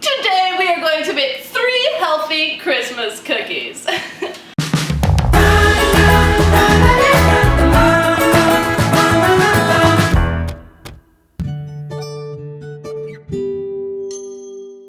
Today we are going to make 3 healthy Christmas cookies.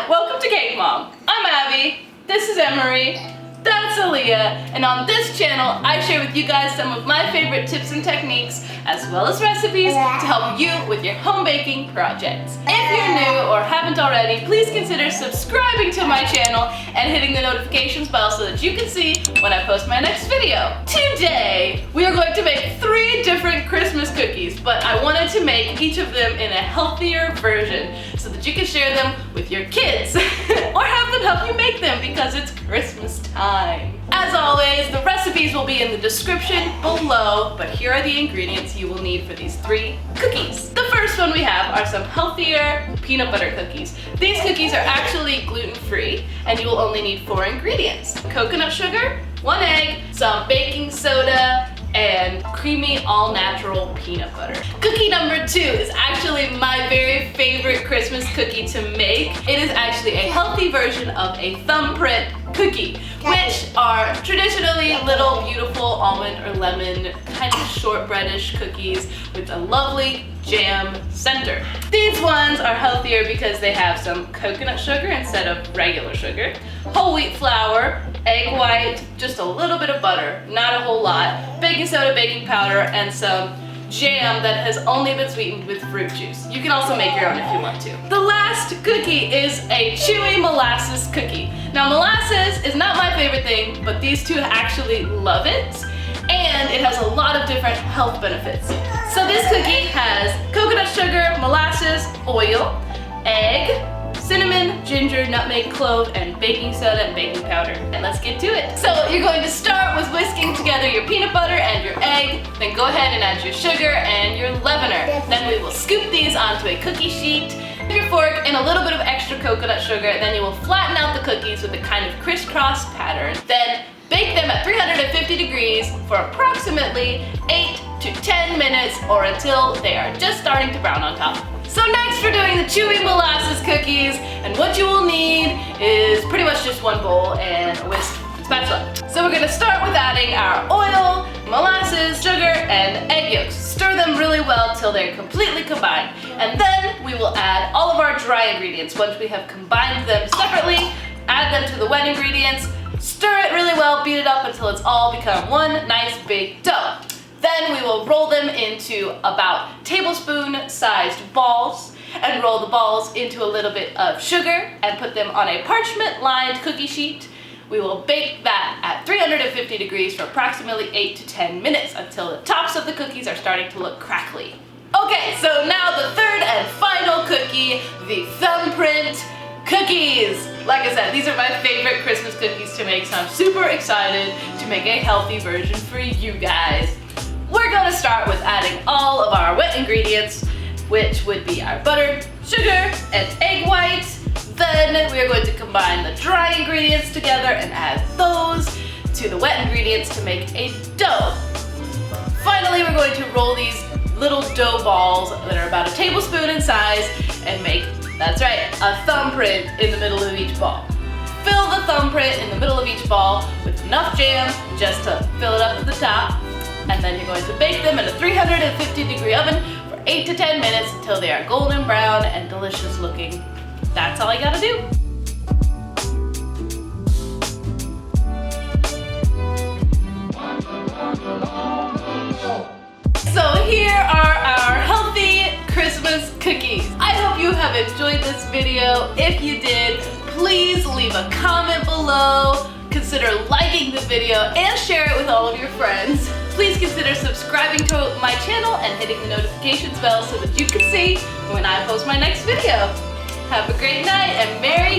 Welcome to Cake Mom. I'm Abby, this is Emery, that's Aaliyah, and on this channel I share with you guys some of my favorite tips and techniques as well as recipes to help you with your home baking projects. If you're new or haven't already, please consider subscribing to my channel and hitting the notifications bell so that you can see when I post my next video. Today we are going to make 3 different Christmas cookies, but I wanted to make each of them in a healthier version so that you can share them with your kids or have them help you make them because it's Christmas time. As always, the recipes will be in the description below, but here are the ingredients you will need for these 3 cookies. The first one we have are some healthier peanut butter cookies. These cookies are actually gluten-free, and you will only need 4 ingredients: coconut sugar, 1 egg, some baking soda, and creamy all-natural peanut butter. Cookie number 2 is actually my very favorite Christmas cookie to make. It is actually a healthy version of a thumbprint cookie, which are traditionally little beautiful almond or lemon kind of shortbreadish cookies with a lovely jam center. These ones are healthier because they have some coconut sugar instead of regular sugar, whole wheat flour, egg white, just a little bit of butter, not a whole lot, baking soda, baking powder, and some jam that has only been sweetened with fruit juice. You can also make your own if you want to. The last cookie is a Chewy molasses cookie. Now molasses is not my favorite thing, but these 2 actually love it, and it has a lot of different health benefits. So this cookie has coconut sugar, molasses, oil, egg, cinnamon, ginger, nutmeg, clove, and baking soda and baking powder. And let's get to it. So you're going to start with whisking together your peanut butter and your egg, then go ahead and add your sugar and your leavener. Then we will scoop these onto a cookie sheet, your fork, and a little bit of extra coconut sugar. Then you will flatten out the cookies with a kind of crisscross pattern. Then bake them at 350 degrees for approximately 8 to 10 minutes or until they are just starting to brown on top. So next we're doing the Chewy molasses cookies, and what you will need is pretty much just 1 bowl and a whisk and spatula. So we're gonna start with adding our oil, molasses, sugar, and egg yolks. Stir them really well till they're completely combined. And then we will add all of our dry ingredients. Once we have combined them separately, add them to the wet ingredients, stir it really well, beat it up until it's all become one nice big dough. Then we will roll them into about tablespoon-sized balls and roll the balls into a little bit of sugar and put them on a parchment-lined cookie sheet. We will bake that at 350 degrees for approximately 8 to 10 minutes until the tops of the cookies are starting to look crackly. Okay, so now the third and final cookie, the thumbprint cookies. Like I said, these are my favorite Christmas cookies to make, so I'm super excited to make a healthy version for you guys. We're gonna start with adding all of our wet ingredients, which would be our butter, sugar, and egg white. Then we are going to combine the dry ingredients together and add those to the wet ingredients to make a dough. Finally, we're going to roll these little dough balls that are about a tablespoon in size and make, that's right, a thumbprint in the middle of each ball. Fill the thumbprint in the middle of each ball with enough jam just to fill it up to the top. And then you're going to bake them in a 350 degree oven for 8 to 10 minutes until they are golden brown and delicious looking. That's all I gotta do. So here are our healthy Christmas cookies. I hope you have enjoyed this video. If you did, please leave a comment below. Consider liking the video and share it with all of your friends. Please consider subscribing to my channel and hitting the notifications bell so that you can see when I post my next video. Have a great night and Merry